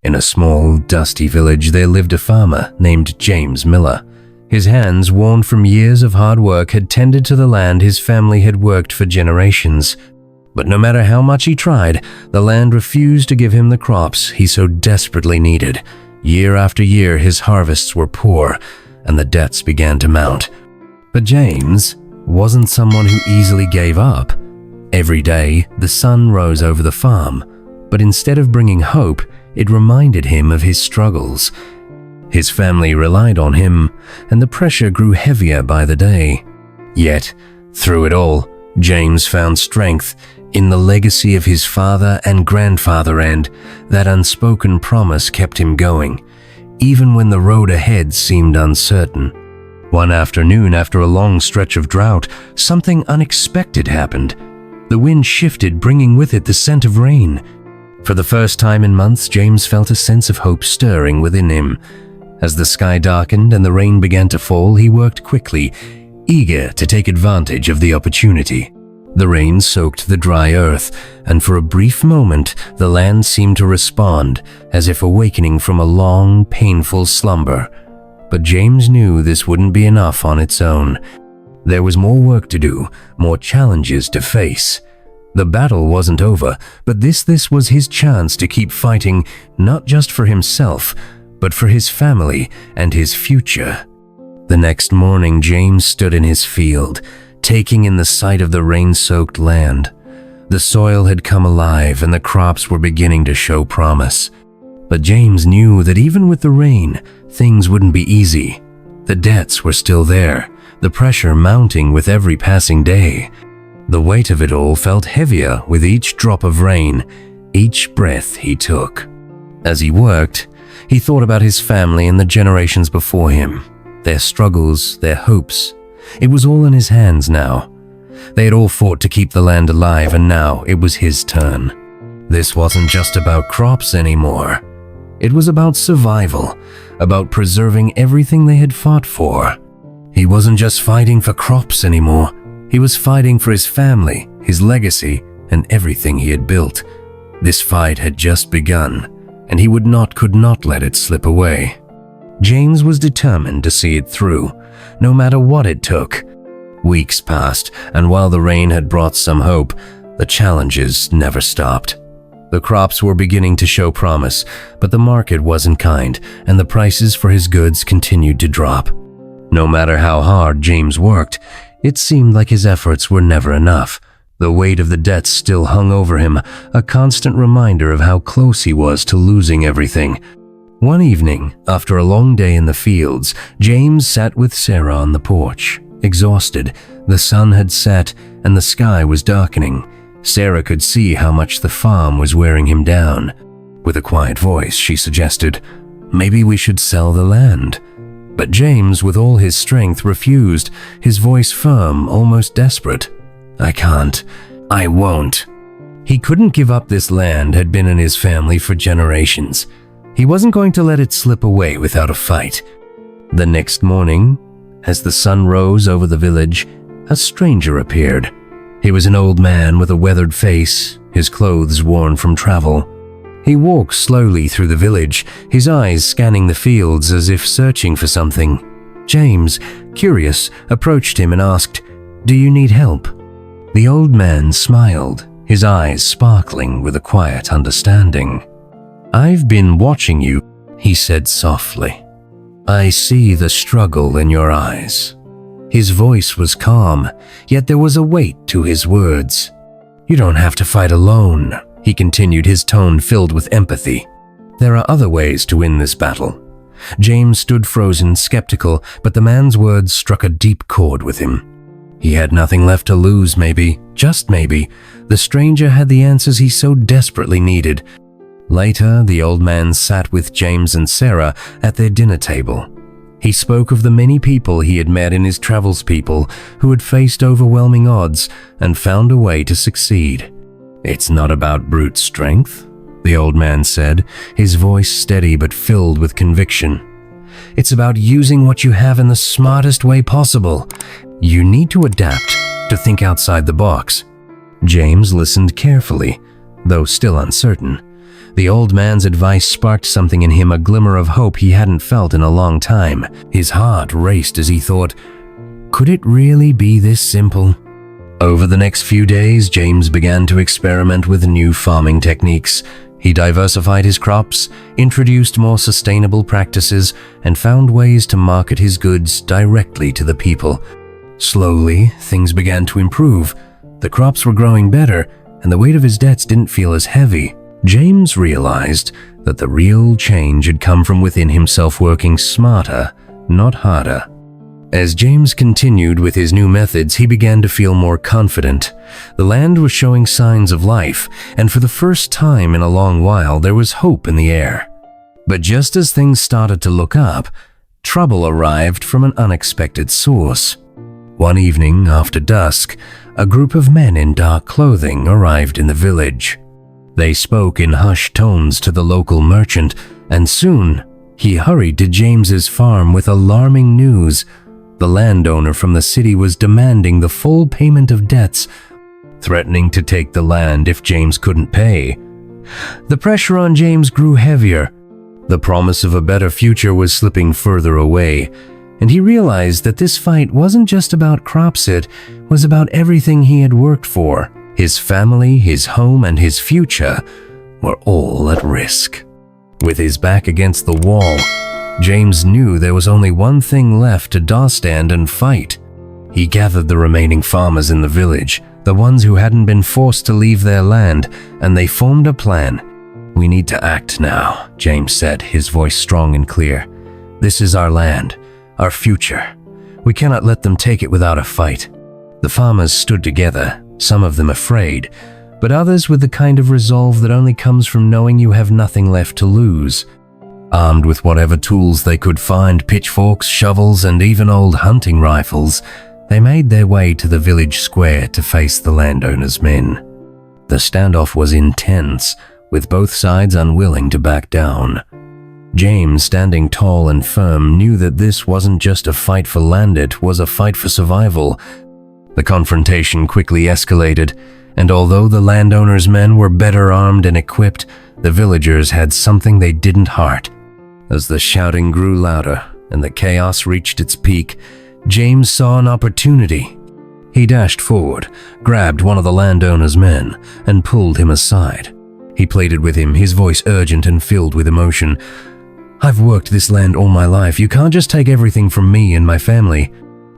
In a small, dusty village, there lived a farmer named James Miller. His hands, worn from years of hard work, had tended to the land his family had worked for generations. But no matter how much he tried, the land refused to give him the crops he so desperately needed. Year after year, his harvests were poor, and the debts began to mount. But James wasn't someone who easily gave up. Every day, the sun rose over the farm, but instead of bringing hope, it reminded him of his struggles. His family relied on him, and the pressure grew heavier by the day. Yet, through it all, James found strength in the legacy of his father and grandfather, and that unspoken promise kept him going, even when the road ahead seemed uncertain. One afternoon, after a long stretch of drought, something unexpected happened. The wind shifted, bringing with it the scent of rain. For the first time in months, James felt a sense of hope stirring within him. As the sky darkened and the rain began to fall, he worked quickly, eager to take advantage of the opportunity. The rain soaked the dry earth, and for a brief moment, the land seemed to respond, as if awakening from a long, painful slumber. But James knew this wouldn't be enough on its own. There was more work to do, more challenges to face. The battle wasn't over, but this was his chance to keep fighting, not just for himself, but for his family and his future. The next morning, James stood in his field, taking in the sight of the rain-soaked land. The soil had come alive and the crops were beginning to show promise. But James knew that even with the rain, things wouldn't be easy. The debts were still there, the pressure mounting with every passing day. The weight of it all felt heavier with each drop of rain, each breath he took. As he worked, he thought about his family and the generations before him, their struggles, their hopes. It was all in his hands now. They had all fought to keep the land alive, and now it was his turn. This wasn't just about crops anymore. It was about survival, about preserving everything they had fought for. He wasn't just fighting for crops anymore. He was fighting for his family, his legacy, and everything he had built. This fight had just begun, and he could not let it slip away. James was determined to see it through, no matter what it took. Weeks passed, and while the rain had brought some hope, the challenges never stopped. The crops were beginning to show promise, but the market wasn't kind, and the prices for his goods continued to drop. No matter how hard James worked, it seemed like his efforts were never enough. The weight of the debts still hung over him, a constant reminder of how close he was to losing everything. One evening, after a long day in the fields, James sat with Sarah on the porch. Exhausted, the sun had set and the sky was darkening. Sarah could see how much the farm was wearing him down. With a quiet voice, she suggested, "Maybe we should sell the land." But James, with all his strength, refused, his voice firm, almost desperate. "I can't. I won't." He couldn't give up. This land had been in his family for generations. He wasn't going to let it slip away without a fight. The next morning, as the sun rose over the village, a stranger appeared. He was an old man with a weathered face, his clothes worn from travel. He walked slowly through the village, his eyes scanning the fields as if searching for something. James, curious, approached him and asked, "Do you need help?" The old man smiled, his eyes sparkling with a quiet understanding. "I've been watching you," he said softly. "I see the struggle in your eyes." His voice was calm, yet there was a weight to his words. "You don't have to fight alone," he continued, his tone filled with empathy. "There are other ways to win this battle." James stood frozen, skeptical, but the man's words struck a deep chord with him. He had nothing left to lose, maybe, just maybe. The stranger had the answers he so desperately needed. Later, the old man sat with James and Sarah at their dinner table. He spoke of the many people he had met in his travels, people who had faced overwhelming odds and found a way to succeed. "It's not about brute strength," the old man said, his voice steady but filled with conviction. "It's about using what you have in the smartest way possible. You need to adapt, to think outside the box." James listened carefully, though still uncertain. The old man's advice sparked something in him, a glimmer of hope he hadn't felt in a long time. His heart raced as he thought, could it really be this simple? Over the next few days, James began to experiment with new farming techniques. He diversified his crops, introduced more sustainable practices, and found ways to market his goods directly to the people. Slowly, things began to improve. The crops were growing better, and the weight of his debts didn't feel as heavy. James realized that the real change had come from within himself, working smarter, not harder. As James continued with his new methods, he began to feel more confident. The land was showing signs of life, and for the first time in a long while, there was hope in the air. But just as things started to look up, trouble arrived from an unexpected source. One evening after dusk, a group of men in dark clothing arrived in the village. They spoke in hushed tones to the local merchant, and soon he hurried to James's farm with alarming news. The landowner from the city was demanding the full payment of debts, threatening to take the land if James couldn't pay. The pressure on James grew heavier. The promise of a better future was slipping further away, and he realized that this fight wasn't just about crops, it was about everything he had worked for. His family, his home, and his future were all at risk. With his back against the wall, James knew there was only one thing left to stand and fight. He gathered the remaining farmers in the village, the ones who hadn't been forced to leave their land, and they formed a plan. We need to act now, James said, his voice strong and clear. This is our land, our future. We cannot let them take it without a fight. The farmers stood together, some of them afraid, but others with the kind of resolve that only comes from knowing you have nothing left to lose. Armed with whatever tools they could find, pitchforks, shovels, and even old hunting rifles, they made their way to the village square to face the landowner's men. The standoff was intense, with both sides unwilling to back down. James, standing tall and firm, knew that this wasn't just a fight for land, it was a fight for survival. The confrontation quickly escalated, and although the landowner's men were better armed and equipped, the villagers had something they didn't heart. As the shouting grew louder and the chaos reached its peak, James saw an opportunity. He dashed forward, grabbed one of the landowner's men, and pulled him aside. He pleaded with him, his voice urgent and filled with emotion. I've worked this land all my life. You can't just take everything from me and my family.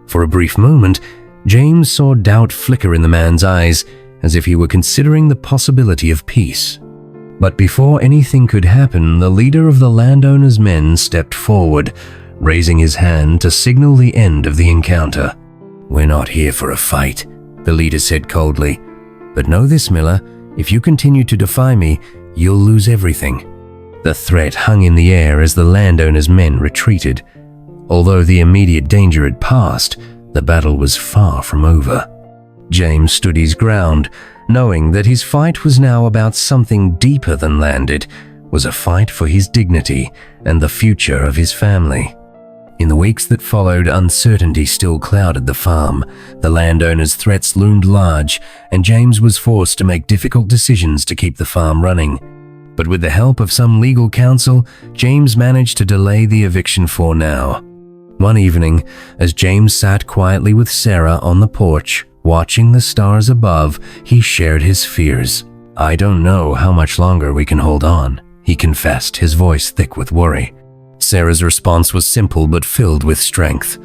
For a brief moment, James saw doubt flicker in the man's eyes, as if he were considering the possibility of peace. But before anything could happen, the leader of the landowner's men stepped forward, raising his hand to signal the end of the encounter. We're not here for a fight, the leader said coldly. But know this, Miller, if you continue to defy me, you'll lose everything. The threat hung in the air as the landowner's men retreated. Although the immediate danger had passed, the battle was far from over. James stood his ground, knowing that his fight was now about something deeper than land. It was a fight for his dignity and the future of his family. In the weeks that followed, uncertainty still clouded the farm. The landowner's threats loomed large, and James was forced to make difficult decisions to keep the farm running. But with the help of some legal counsel, James managed to delay the eviction for now. One evening, as James sat quietly with Sarah on the porch, watching the stars above, he shared his fears. I don't know how much longer we can hold on, he confessed, his voice thick with worry. Sarah's response was simple but filled with strength.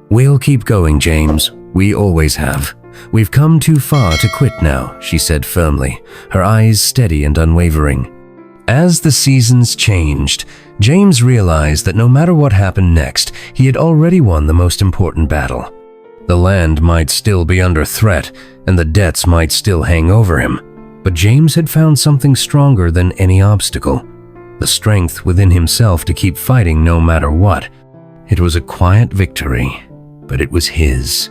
We'll keep going, James. We always have. We've come too far to quit now, she said firmly, her eyes steady and unwavering. As the seasons changed, James realized that no matter what happened next, he had already won the most important battle. The land might still be under threat, and the debts might still hang over him, but James had found something stronger than any obstacle, the strength within himself to keep fighting no matter what. It was a quiet victory, but it was his.